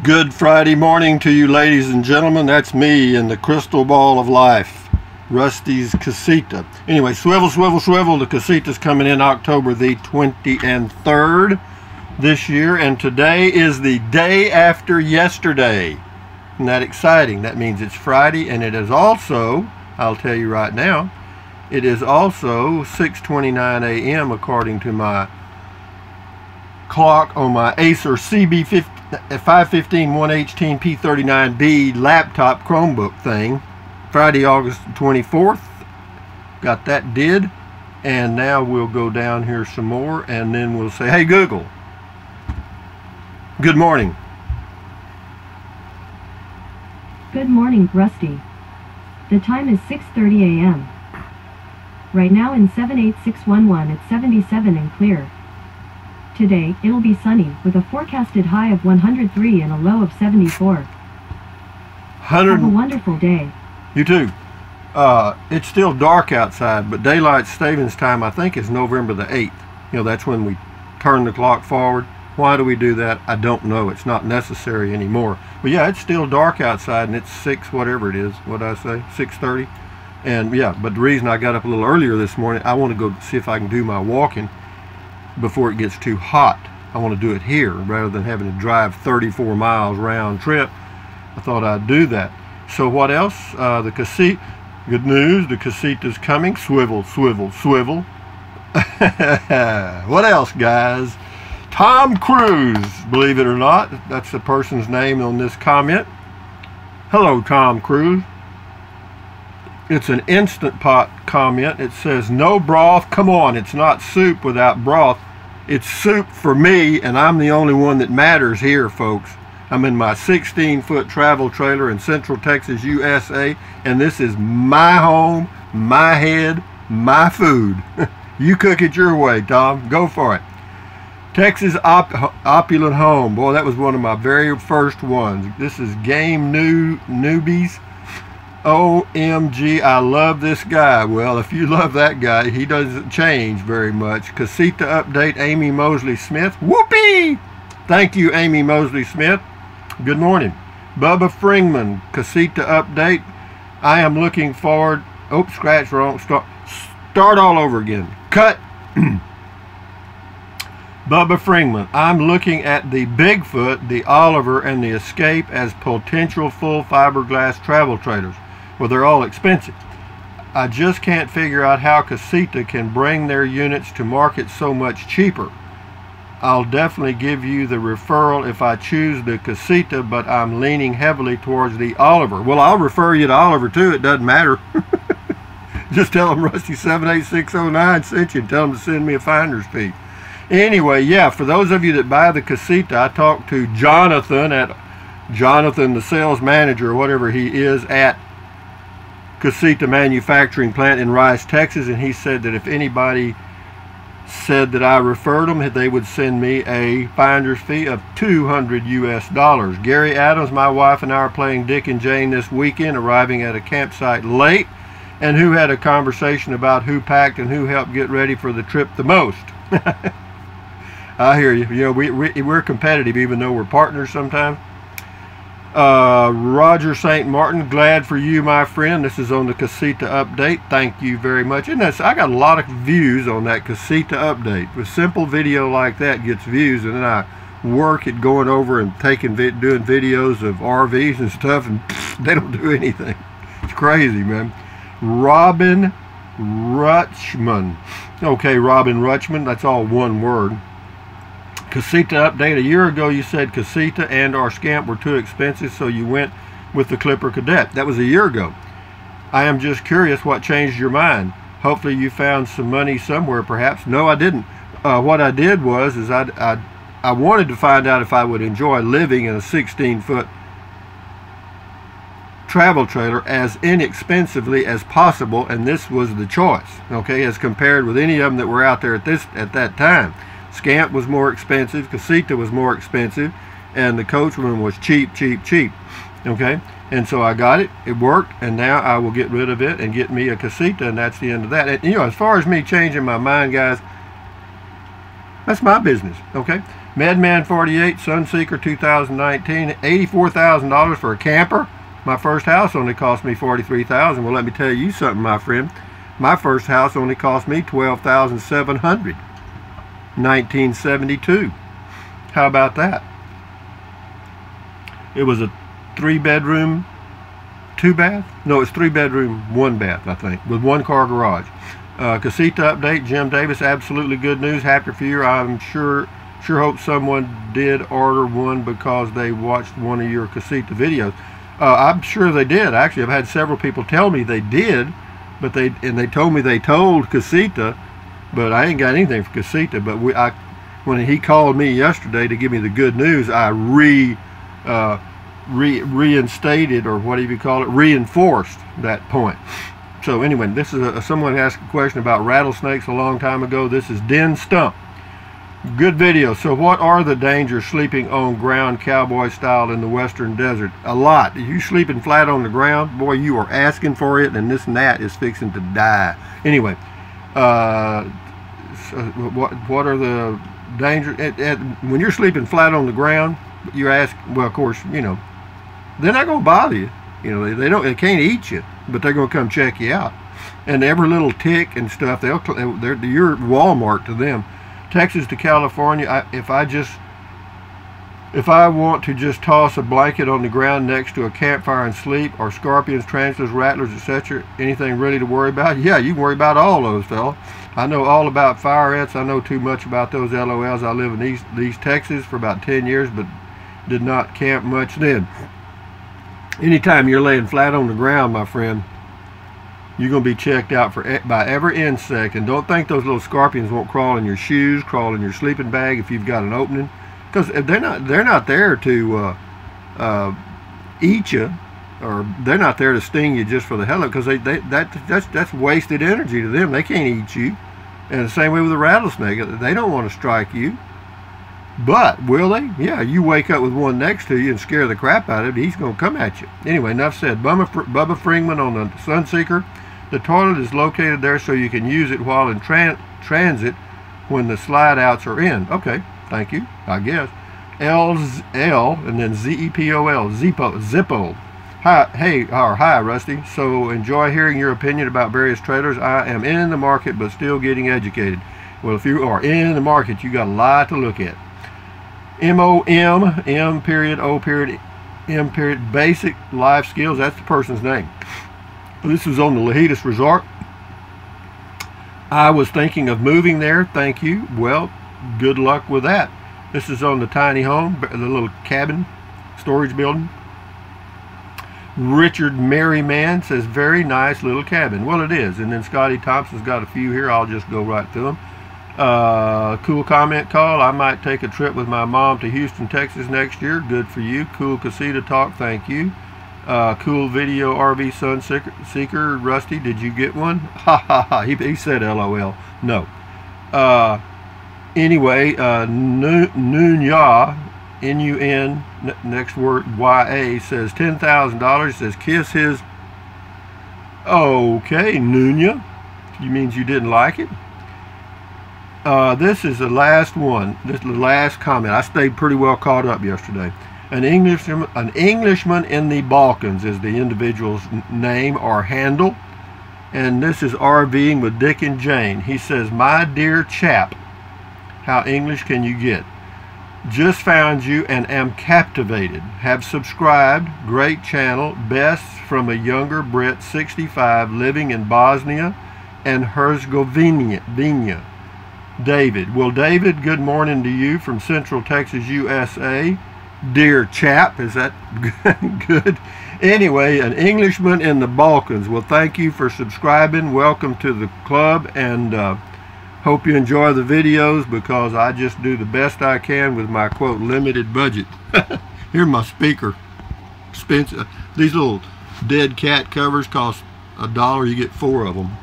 Good Friday morning to you, ladies and gentlemen. That's me in the crystal ball of life, Rusty's Casita. Anyway, swivel, swivel, swivel. The Casita's coming in October the 23rd this year, and today is the day after yesterday. Isn't that exciting? That means it's Friday, and it is also, I'll tell you right now, it is also 6:29 a.m. according to my clock on my Acer CB515-118P39B laptop Chromebook thing. Friday, August 24th. Got that did. And now we'll go down here some more, and then we'll say, hey Google, good morning. Good morning, Rusty. The time is 6:30 a.m. Right now in 78611 it's 77 and clear. Today, it'll be sunny, with a forecasted high of 103 and a low of 74. Have a wonderful day. You too. It's still dark outside, but daylight savings time, I think, is November the 8th. You know, that's when we turn the clock forward. Why do we do that? I don't know. It's not necessary anymore. But yeah, it's still dark outside, and it's 6, whatever it is. What did I say? 6:30? And yeah, but the reason I got up a little earlier this morning, I want to go see if I can do my walking before it gets too hot. I want to do it here rather than having to drive 34 miles round trip. I thought I'd do that. So what else? The Casita, good news, the Casita's coming. Swivel, swivel, swivel. What else, guys? Tom Cruise, believe it or not, that's the person's name on this comment. Hello, Tom Cruise. It's an Instant Pot comment. It says, no broth. Come on, it's not soup without broth. It's soup for me, and I'm the only one that matters here, folks. I'm in my 16-foot travel trailer in Central Texas, USA, and this is my home, my head, my food. You cook it your way, Tom. Go for it. Texas Opulent Home. Boy, that was one of my very first ones. This is Game Newbies. OMG, I love this guy. Well, if you love that guy, he doesn't change very much. Casita update, Amy Mosley Smith. Whoopee! Thank you, Amy Mosley Smith. Good morning. Bubba Fringman, Casita update. I am looking forward. Oops, scratch wrong. Start all over again. Cut. Bubba Fringman, I'm looking at the Bigfoot, the Oliver, and the Escape as potential full fiberglass travel trailers. Well, they're all expensive. I just can't figure out how Casita can bring their units to market so much cheaper. I'll definitely give you the referral if I choose the Casita, but I'm leaning heavily towards the Oliver. Well, I'll refer you to Oliver too. It doesn't matter. Just tell them Rusty 78609 sent you and tell them to send me a finder's fee. Anyway, yeah, for those of you that buy the Casita, I talked to Jonathan, the sales manager or whatever he is at Casita Manufacturing Plant in Rice, Texas, and he said that if anybody said that I referred them, they would send me a finder's fee of $200 US. Gary Adams, my wife, and I are playing Dick and Jane this weekend, arriving at a campsite late, and who had a conversation about who packed and who helped get ready for the trip the most. I hear you. You know, we're competitive even though we're partners sometimes. Roger St. Martin, glad for you, my friend. This is on the Casita update. Thank you very much. And I got a lot of views on that Casita update. A simple video like that gets views, and then I work at going over and doing videos of RVs and stuff, and they don't do anything. It's crazy, man. Robin Rutschman. Okay, Robin Rutschman, that's all one word. Casita update. A year ago you said Casita and our Scamp were too expensive, so you went with the Clipper Cadet. That was a year ago. I am just curious what changed your mind. Hopefully you found some money somewhere, perhaps. No, I didn't. What I did was I wanted to find out if I would enjoy living in a 16-foot travel trailer as inexpensively as possible, and this was the choice, okay, as compared with any of them that were out there at that time. Scamp was more expensive, Casita was more expensive, and the Coachman was cheap, okay? And so I got it, it worked, and now I will get rid of it and get me a Casita, and that's the end of that. And, you know, as far as me changing my mind, guys, that's my business, okay? Medman 48, Sunseeker 2019, $84,000 for a camper. My first house only cost me $43,000. Well, let me tell you something, my friend. My first house only cost me $12,700. 1972. How about that? It was a 3-bedroom, 2-bath? No, it's 3-bedroom, 1-bath, I think, with 1-car garage. Casita update, Jim Davis, absolutely good news. Happy for you. I'm sure hope someone did order one because they watched one of your Casita videos. I'm sure they did. Actually, I've had several people tell me they did, but they told me they told Casita, but I ain't got anything for Casita. But when he called me yesterday to give me the good news, I reinstated, or what do you call it, reinforced that point. So anyway, this is someone asked a question about rattlesnakes a long time ago. This is Den Stump. Good video. So what are the dangers sleeping on ground cowboy style in the western desert? A lot. You sleeping flat on the ground, boy, you are asking for it, and this gnat is fixing to die. Anyway, so what are the dangers? When you're sleeping flat on the ground, you ask, well, of course, you know, they're not going to bother you. You know, they can't eat you, but they're going to come check you out. And every little tick and stuff, you're Walmart to them. Texas to California, if I want to just toss a blanket on the ground next to a campfire and sleep, or scorpions, tarantulas, rattlers, etc., anything really to worry about? Yeah, you can worry about all those, fella. I know all about fire ants. I know too much about those LOLs. I live in East Texas for about 10 years, but did not camp much then. Anytime you're laying flat on the ground, my friend, you're going to be checked out by every insect. And don't think those little scorpions won't crawl in your shoes, crawl in your sleeping bag if you've got an opening, because they're not there to eat you, or they're not there to sting you just for the hell of it, because that's wasted energy to them. They can't eat you. And the same way with a rattlesnake, they don't want to strike you. But will they? Yeah, you wake up with one next to you and scare the crap out of it, he's going to come at you. Anyway, enough said. Bubba Freeman on the Sunseeker. The toilet is located there so you can use it while in transit when the slide outs are in. Okay, thank you, I guess. L and then ZEPOL, Zippo. Hi, Rusty. So enjoy hearing your opinion about various trailers. I am in the market but still getting educated. Well, if you are in the market, you got a lot to look at. MOM, M period, O period, M period, basic life skills. That's the person's name. This was on the Lajitas Resort. I was thinking of moving there. Thank you. Well, good luck with that. This is on the tiny home, the little cabin, storage building. Richard Merryman says, very nice little cabin. Well, it is. And then Scotty Thompson's got a few here. I'll just go right through them. Cool comment call. I might take a trip with my mom to Houston, Texas next year. Good for you. Cool Casita talk. Thank you. Cool video RV Sunseeker. Rusty, did you get one? Ha ha ha. He said LOL. No. Anyway, Nunya, N-U-N, next word, Y-A, says $10,000. Says kiss his... Okay, Nunya. You means you didn't like it? This is the last one. This is the last comment. I stayed pretty well caught up yesterday. An Englishman in the Balkans is the individual's name or handle. And this is RVing with Dick and Jane. He says, my dear chap, how English can you get? Just found you and am captivated. Have subscribed. Great channel. Best from a younger Brit, 65, living in Bosnia and Herzegovina. David. Well, David, good morning to you from Central Texas, USA. Dear chap, is that good? Anyway, an Englishman in the Balkans. Well, thank you for subscribing. Welcome to the club, and hope you enjoy the videos, because I just do the best I can with my, quote, limited budget. Here's my speaker. Expensive. These little dead cat covers cost $1. You get 4 of them.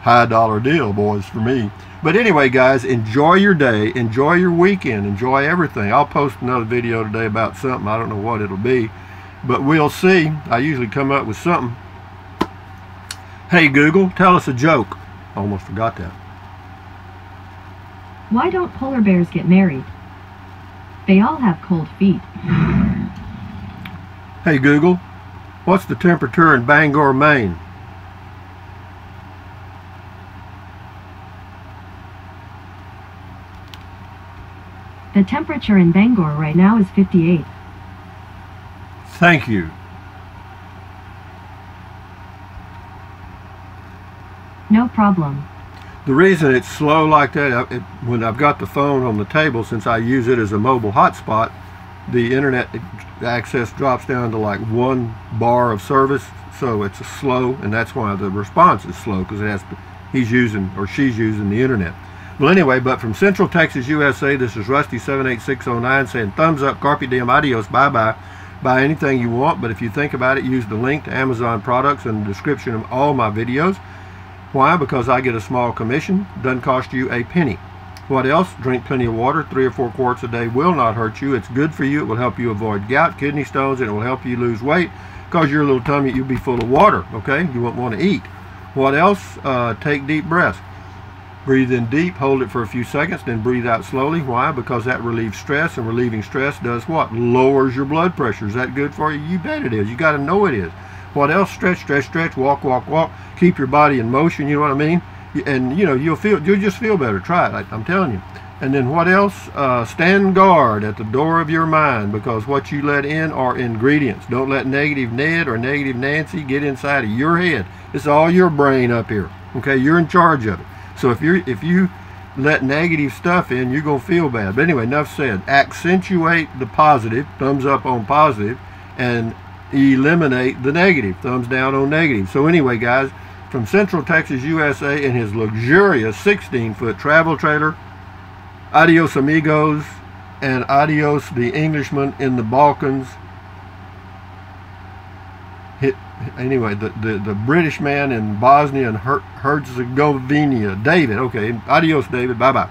High dollar deal, boys, for me. But anyway, guys, enjoy your day, enjoy your weekend, enjoy everything. I'll post another video today about something. I don't know what it'll be, but we'll see. I usually come up with something. Hey, Google, tell us a joke. Almost forgot that. Why don't polar bears get married? They all have cold feet. Hey Google, what's the temperature in Bangor, Maine? The temperature in Bangor right now is 58. Thank you. No problem. The reason it's slow like that, when I've got the phone on the table, since I use it as a mobile hotspot, the internet access drops down to like 1 bar of service, so it's slow, and that's why the response is slow, because he's using or she's using the internet. Well, anyway, but from Central Texas, USA, this is Rusty78609 saying thumbs up, carpe diem, adios, bye-bye. Buy anything you want, but if you think about it, use the link to Amazon products in the description of all my videos. Why? Because I get a small commission. Doesn't cost you a penny. What else? Drink plenty of water. 3 or 4 quarts a day will not hurt you. It's good for you. It will help you avoid gout, kidney stones, and it will help you lose weight because your little tummy, you'll be full of water, okay? You won't want to eat. What else? Take deep breaths. Breathe in deep, hold it for a few seconds, then breathe out slowly. Why? Because that relieves stress, and relieving stress does what? Lowers your blood pressure. Is that good for you? You bet it is. You got to know it is. What else? Stretch, stretch, stretch, walk, walk, walk. Keep your body in motion, you know what I mean? And you know, you'll just feel better. Try it, I'm telling you. And then what else? Stand guard at the door of your mind, because what you let in are ingredients. Don't let negative Ned or negative Nancy get inside of your head. It's all your brain up here. Okay, you're in charge of it. So if you let negative stuff in, you're gonna feel bad. But anyway, enough said. Accentuate the positive, thumbs up on positive, and eliminate the negative, thumbs down on negative. So anyway, guys, from Central Texas, USA, in his luxurious 16-foot travel trailer, adios amigos, and adios the Englishman in the Balkans. Anyway, the British man in Bosnia and Herzegovina, David. Okay, adios, David. Bye-bye.